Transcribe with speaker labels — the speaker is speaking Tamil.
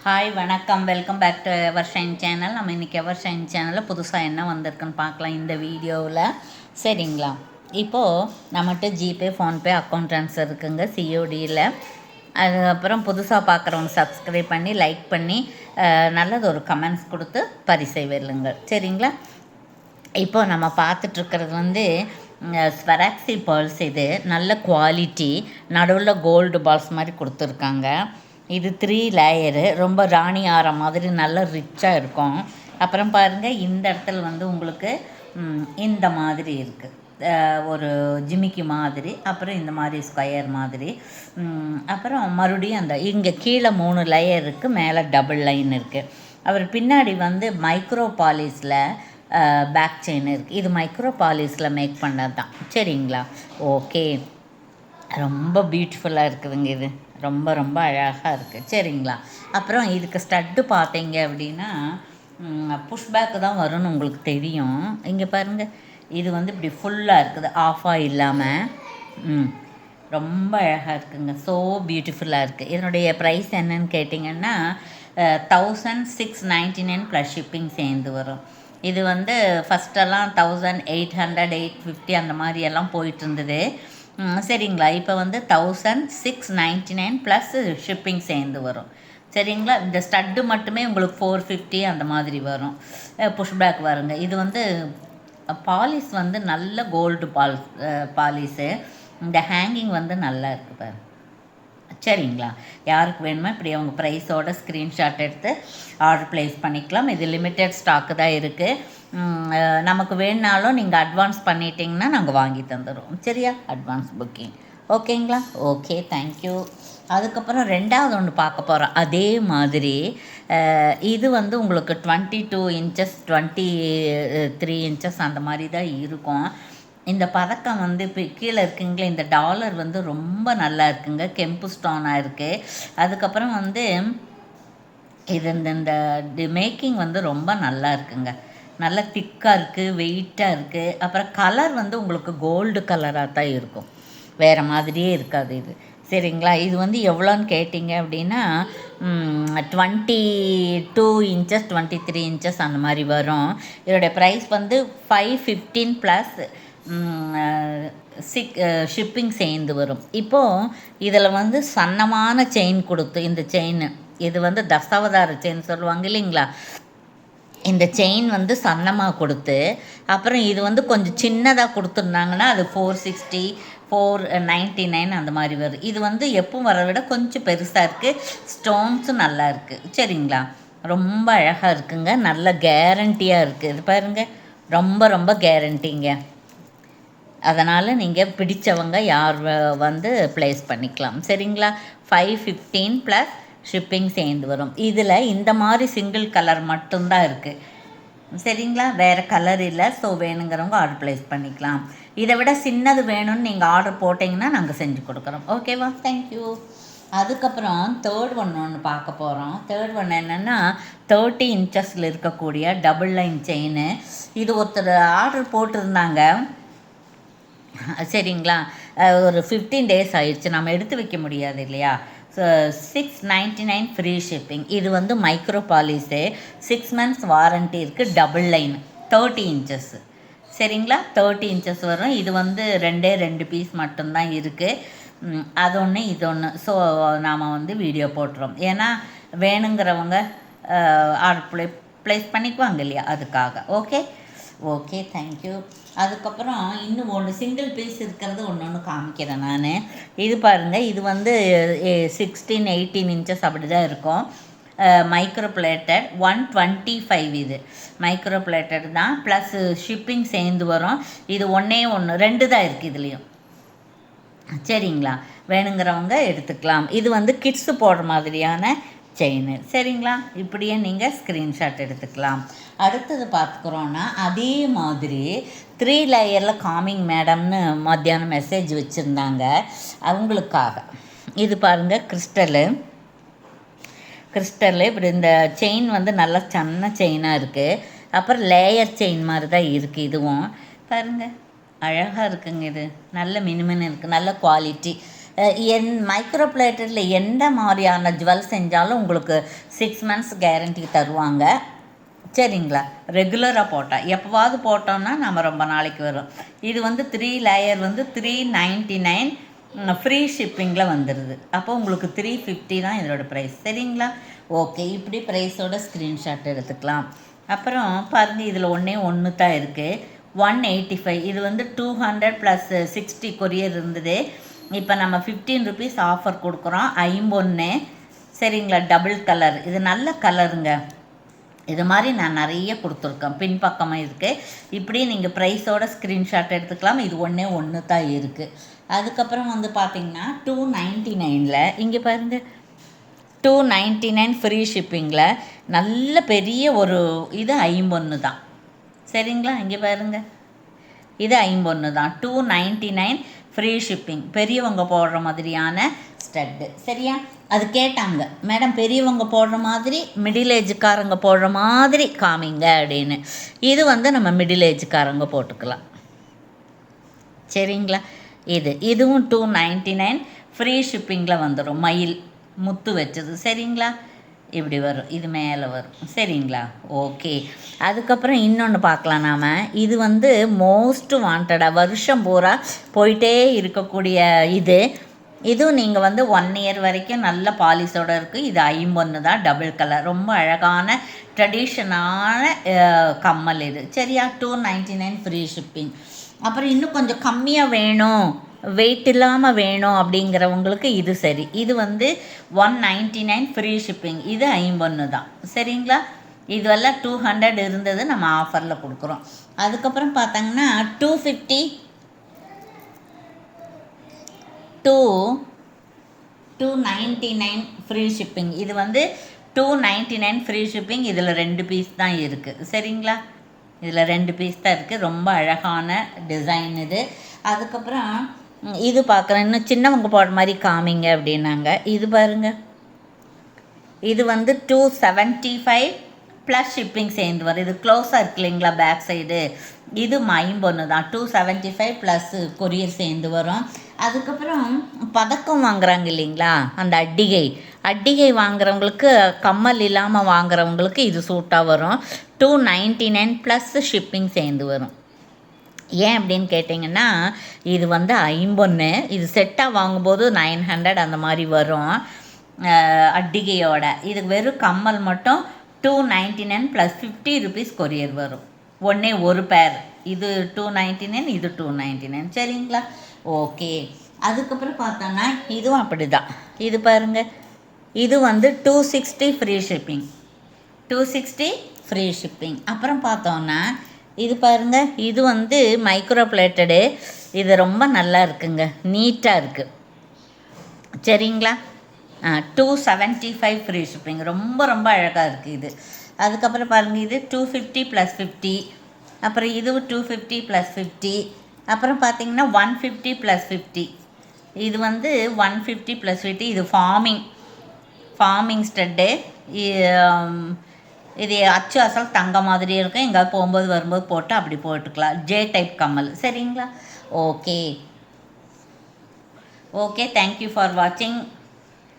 Speaker 1: ஹாய் வணக்கம், welcome back to Evershine channel. நம்ம இன்றைக்கி எவர் ஷைன் சேனலில் புதுசாக என்ன வந்திருக்குன்னு பார்க்கலாம் இந்த வீடியோவில். சரிங்களா, இப்போது நம்மகிட்ட ஜிபே, ஃபோன்பே அக்கௌண்ட் ட்ரான்ஸ்ஃபர் இருக்குங்க சிஓடியில். அதுக்கப்புறம் புதுசாக பார்க்குறவங்க சப்ஸ்கிரைப் பண்ணி லைக் பண்ணி நல்லது ஒரு கமெண்ட்ஸ் கொடுத்து பரிசை வெல்லுங்கள். சரிங்களா, இப்போது நம்ம பார்த்துட்ருக்கிறது வந்து ஸ்வராக்ஸி பேர்ல்ஸ். இது நல்ல குவாலிட்டி, நடுவில் கோல்டு பால்ஸ் மாதிரி கொடுத்துருக்காங்க. இது 3 லேயரு, ரொம்ப ராணி ஆற மாதிரி நல்ல ரிச்சாக இருக்கும். அப்புறம் பாருங்கள், இந்த இடத்துல வந்து உங்களுக்கு இந்த மாதிரி இருக்குது, ஒரு ஜிமிக்கி மாதிரி, அப்புறம் இந்த மாதிரி ஸ்கொயர் மாதிரி, அப்புறம் மறுபடியும் அந்த இங்கே கீழே 3 லேயர் இருக்குது, மேலே டபுள் லைன் இருக்குது. அப்புறம் பின்னாடி வந்து மைக்ரோ பாலிஸில் பேக் செயின் இருக்குது. இது மைக்ரோ பாலிஸில் மேக் பண்ணது தான். சரிங்களா, ஓகே, ரொம்ப பியூட்டிஃபுல்லாக இருக்குதுங்க. இது ரொம்ப ரொம்ப அழகாக இருக்குது. சரிங்களா, அப்புறம் இதுக்கு ஸ்டட்டு பார்த்தீங்க அப்படின்னா புஷ்பேக்கு தான் வரும்னு உங்களுக்கு தெரியும். இங்கே பாருங்கள், இது வந்து இப்படி ஃபுல்லாக இருக்குது, ஆஃபாக இல்லாமல். ரொம்ப அழகாக இருக்குங்க, ஸோ பியூட்டிஃபுல்லாக இருக்குது. இதனுடைய ப்ரைஸ் என்னன்னு கேட்டிங்கன்னா 1699 ப்ளஸ் ஷிப்பிங் சேர்ந்து வரும். இது வந்து ஃபஸ்ட்டெல்லாம் 1800 850 அந்த மாதிரியெல்லாம் போயிட்டு இருந்தது. சரிங்களா, இப்போ வந்து 1699 ப்ளஸ் ஷிப்பிங் சேர்ந்து வரும். சரிங்களா, இந்த ஸ்டட்டு மட்டுமே உங்களுக்கு 450 அந்த மாதிரி வரும். புஷ்பேக் வருங்க. இது வந்து பாலிஸ் வந்து நல்ல கோல்டு பாலிஸு. இந்த ஹேங்கிங் வந்து நல்லா இருக்குது பாரு. சரிங்களா, யாருக்கு வேணுமோ இப்படி அவங்க ப்ரைஸோட ஸ்க்ரீன்ஷாட் எடுத்து ஆர்டர் ப்ளேஸ் பண்ணிக்கலாம். இது லிமிட்டட் ஸ்டாக்கு தான் இருக்குது. நமக்கு வேணுனாலும் நீங்கள் அட்வான்ஸ் பண்ணிட்டீங்கன்னா நாங்கள் வாங்கி தந்துடுவோம். சரியா, அட்வான்ஸ் புக்கிங் ஓகேங்களா? Okay, thank you. அதுக்கப்புறம் ரெண்டாவது ஒன்று பார்க்க போகிறோம். அதே மாதிரி இது வந்து உங்களுக்கு 22 இன்ச்சஸ் 23 இன்ச்சஸ் அந்த மாதிரி தான் இருக்கும். இந்த பதக்கம் வந்து இப்போ கீழே இருக்குங்களே, இந்த டாலர் வந்து ரொம்ப நல்லா இருக்குங்க, கெம்பு ஸ்டோனாக இருக்குது. அதுக்கப்புறம் வந்து இது இந்த மேக்கிங் வந்து ரொம்ப நல்லா இருக்குங்க, நல்லா திக்காக இருக்குது, வெயிட்டாக இருக்குது. அப்புறம் கலர் வந்து உங்களுக்கு கோல்டு கலராக தான் இருக்கும், வேறு மாதிரியே இருக்காது இது. சரிங்களா, இது வந்து எவ்வளோன்னு கேட்டிங்க அப்படின்னா 22 இன்ச்சஸ் 23 இன்ச்சஸ் அந்த மாதிரி வரும். இதோடைய ப்ரைஸ் வந்து 515 ப்ளஸ் ஷிப்பிங் சேர்ந்து வரும். இப்போது இதில் வந்து சன்னமான செயின் கொடுத்து, இந்த செயின் இது வந்து தசாவதார செயின் சொல்லுவாங்க இல்லைங்களா, இந்த செயின் வந்து சன்னமாக கொடுத்து, அப்புறம் இது வந்து கொஞ்சம் சின்னதாக கொடுத்துருந்தாங்கன்னா அது 460 499 அந்த மாதிரி வரும். இது வந்து எப்பவும் வர விட கொஞ்சம் பெருசாக இருக்குது, ஸ்டோன்ஸும் நல்லா இருக்குது. சரிங்களா, ரொம்ப அழகாக இருக்குங்க, நல்ல கேரண்டியாக இருக்குது. இது பாருங்கள், ரொம்ப ரொம்ப கேரண்டிங்க. அதனால் நீங்கள் பிடித்தவங்க யார் வந்து ப்ளேஸ் பண்ணிக்கலாம். சரிங்களா, 515 ப்ளஸ் ஷிப்பிங் சேர்ந்து வரும். இதில் இந்த மாதிரி சிங்கிள் கலர் மட்டும்தான் இருக்குது. சரிங்களா, வேறு கலர் இல்லை. ஸோ வேணுங்கிறவங்க ஆர்டர் ப்ளேஸ் பண்ணிக்கலாம். இதை விட சின்னது வேணும்னு நீங்கள் ஆர்டர் போட்டிங்கன்னா நாங்கள் செஞ்சு கொடுக்குறோம். ஓகேவா, தேங்க்யூ. அதுக்கப்புறம் தேர்ட் ஒன்று பார்க்க போகிறோம். தேர்ட் ஒன்று என்னென்னா 30 இன்ச்சஸில் இருக்கக்கூடிய டபுள் லைன் செயின். இது ஒருத்தர் ஆர்டர் போட்டிருந்தாங்க. சரிங்களா, ஒரு 15 டேஸ் ஆயிடுச்சு, நம்ம எடுத்து வைக்க முடியாது இல்லையா. So 699 free shipping. இது வந்து மைக்ரோ பாலிஸு, 6 months வாரண்ட்டி இருக்குது, டபுள் லைன் 30 இன்ச்சஸ். சரிங்களா, 30 இன்ச்சஸ் வரும். இது வந்து 2 பீஸ் மட்டும்தான் இருக்குது, அது ஒன்று இது ஒன்று. ஸோ நாம் வந்து வீடியோ போட்டுறோம், ஏன்னா வேணுங்கிறவங்க ஆர்டர் ப்ளேஸ் பண்ணிக்குவாங்க இல்லையா, அதுக்காக. Okay, thank you. அதுக்கப்புறம் இன்னும் ஒன்று சிங்கிள் பீஸ் இருக்கிறது ஒன்று காமிக்கிறேன் நான். இது பாருங்கள், இது வந்து 16 18 இன்ச்சஸ் அப்படி தான் இருக்கும். Micro plated 125. இது மைக்ரோ பிளேட்டட் தான், ப்ளஸ் ஷிப்பிங் சேர்ந்து வரும். இது ஒன்று 2 தான் இருக்குது இதுலேயும். சரிங்களா, வேணுங்கிறவங்க எடுத்துக்கலாம். இது வந்து கிட்ஸு போடுற மாதிரியான செயின். சரிங்களா, இப்படியே நீங்கள் ஸ்க்ரீன்ஷாட் எடுத்துக்கலாம். அடுத்தது பார்த்துக்குறோன்னா அதே மாதிரி 3 லேயரில் காமிங் மேடம்னு மத்தியானம் மெசேஜ் வச்சுருந்தாங்க, அவங்களுக்காக. இது பாருங்கள், கிறிஸ்டலு இப்படி இந்த செயின் வந்து நல்லா சின்ன செயினாக இருக்குது. அப்புறம் லேயர் செயின் மாதிரி தான் இருக்குது. இதுவும் பாருங்கள், அழகாக இருக்குங்க. இது நல்ல மினுமின்னு இருக்குது, நல்ல குவாலிட்டி. மைக்ரோ பிளேட்டடில் எந்த மாதிரியான ஜுவல் செஞ்சாலும் உங்களுக்கு 6 months கேரண்டி தருவாங்க. சரிங்களா? ரெகுலராக போட்டால் எப்போவாவது போட்டோம்னா நம்ம ரொம்ப நாளைக்கு வரும். இது வந்து 3 லேயர் வந்து 399 ஃப்ரீ ஷிப்பிங்கில் வந்துடுது. அப்போ உங்களுக்கு 350 தான் இதோட ப்ரைஸ். சரிங்களா? ஓகே, இப்படி ப்ரைஸோட ஸ்க்ரீன்ஷாட் எடுத்துக்கலாம். அப்புறம் பாருங்கள், இதில் ஒன்று தான் இருக்குது. 185. இது வந்து 200 + 60 கொரியர் இருந்தது. இப்போ நம்ம 15 rupees ஆஃபர் கொடுக்குறோம். 51. சரிங்களா? டபுள் கலர், இது நல்ல கலருங்க. இது மாதிரி நான் நிறைய கொடுத்துருக்கேன். பின்பக்கமாக இருக்குது. இப்படி நீங்கள் ப்ரைஸோட ஸ்க்ரீன்ஷாட் எடுத்துக்கலாம். இது ஒன்று தான் இருக்குது. அதுக்கப்புறம் வந்து பார்த்திங்கன்னா 299 இங்கே பாருங்கள், 299 ஃப்ரீ ஷிப்பிங்கில் நல்ல பெரிய ஒரு இது 51 தான். சரிங்களா? இங்கே பாருங்கள், இது 51 தான். 299 ஃப்ரீ ஷிப்பிங். பெரியவங்க போடுற மாதிரியான ஸ்டட்டு. சரியா? அது கேட்டாங்க, மேடம் பெரியவங்க போடுற மாதிரி மிடில் ஏஜுக்காரங்க போடுற மாதிரி காமிங்க அப்படின்னு. இது வந்து நம்ம மிடில் ஏஜுக்காரங்க போட்டுக்கலாம். சரிங்களா? இதுவும் 299 ஃப்ரீ ஷிப்பிங்கில் வந்துடும். மயில் முத்து வச்சது. சரிங்களா? இப்படி வரும், இது மேலே வரும். சரிங்களா? ஓகே. அதுக்கப்புறம் இன்னொன்று பார்க்கலாம் நாம். இது வந்து மோஸ்ட் வாண்டடாக வருஷம் பூரா போயிட்டே இருக்கக்கூடிய இதுவும் நீங்கள் வந்து 1 year வரைக்கும் நல்ல பாலிஷோடு இருக்குது. இது 51 தான், டபுள் கலர், ரொம்ப அழகான ட்ரெடிஷனான கம்மல் இது. சரியா? 299 ஃப்ரீ ஷிப்பிங். அப்புறம் இன்னும் கொஞ்சம் கம்மியாக வேணும், வெயிட் இல்லாமல் வேணும் அப்படிங்கிறவங்களுக்கு இது சரி. இது வந்து 199 ஃப்ரீ ஷிப்பிங். இது 51 தான். சரிங்களா? இதுவெல்லாம் 200 இருந்தது, நம்ம ஆஃபரில் கொடுக்குறோம். அதுக்கப்புறம் பார்த்தாங்கன்னா 299 ஃப்ரீ ஷிப்பிங். இது வந்து 299 ஃப்ரீ ஷிப்பிங். இதில் 2 பீஸ் தான் இருக்குது. சரிங்களா? இதில் 2 பீஸ் தான் இருக்குது. ரொம்ப அழகான டிசைன் இது. அதுக்கப்புறம் இது பார்க்குறேன், இன்னும் சின்னவங்க போடுற மாதிரி காமிங்க அப்படின்னாங்க. இது பாருங்கள், இது வந்து 275 ப்ளஸ் ஷிப்பிங் சேர்ந்து வரும். இது க்ளோஸாக இருக்கு இல்லைங்களா, பேக் சைடு. இது 51 தான். 275 ப்ளஸ் கொரியர் சேர்ந்து வரும். அதுக்கப்புறம் பதக்கம் வாங்குறாங்க இல்லைங்களா, அந்த அட்டிகை வாங்குறவங்களுக்கு, கம்மல் இல்லாமல் வாங்குறவங்களுக்கு இது சூட்டாக வரும். 299 ப்ளஸ் ஷிப்பிங் சேர்ந்து வரும். ஏன் அப்படின்னு கேட்டிங்கன்னா, இது வந்து 51. இது செட்டாக வாங்கும்போது 900 அந்த மாதிரி வரும் அட்டிகையோட. இது வெறும் கம்மல் மட்டும் 299 ப்ளஸ் 50 rupees கொரியர் வரும். ஒரு பேர். இது 299, இது 299. சரிங்களா? ஓகே. அதுக்கப்புறம் பார்த்தோன்னா இதுவும் அப்படி தான். இது பாருங்கள், இது வந்து 260 ஃப்ரீ ஷிப்பிங். 260 free shipping. அப்புறம் பார்த்தோன்னா இது பாருங்கள், இது வந்து மைக்ரோ பிளேட்டடு. இது ரொம்ப நல்லா இருக்குங்க, நீட்டாக இருக்குது. சரிங்களா? 275 ஃப்ரீ ஷிப்பிங். ரொம்ப ரொம்ப அழகாக இருக்குது இது. அதுக்கப்புறம் பாருங்கள், இது 250 + 50. அப்புறம் இது 250 + 50. அப்புறம் பார்த்திங்கன்னா 150 + 50. இது வந்து 150 + 50. இது ஃபார்மிங் ஸ்டட்டு. இது அச்சு அசல் தங்க மாதிரி இருக்கும். எங்கேயாவது போகும்போது வரும்போது போட்டு அப்படி போட்டுக்கலாம். ஜே டைப் கம்மல். சரிங்களா? ஓகே, தேங்க்யூ ஃபார் வாட்சிங்.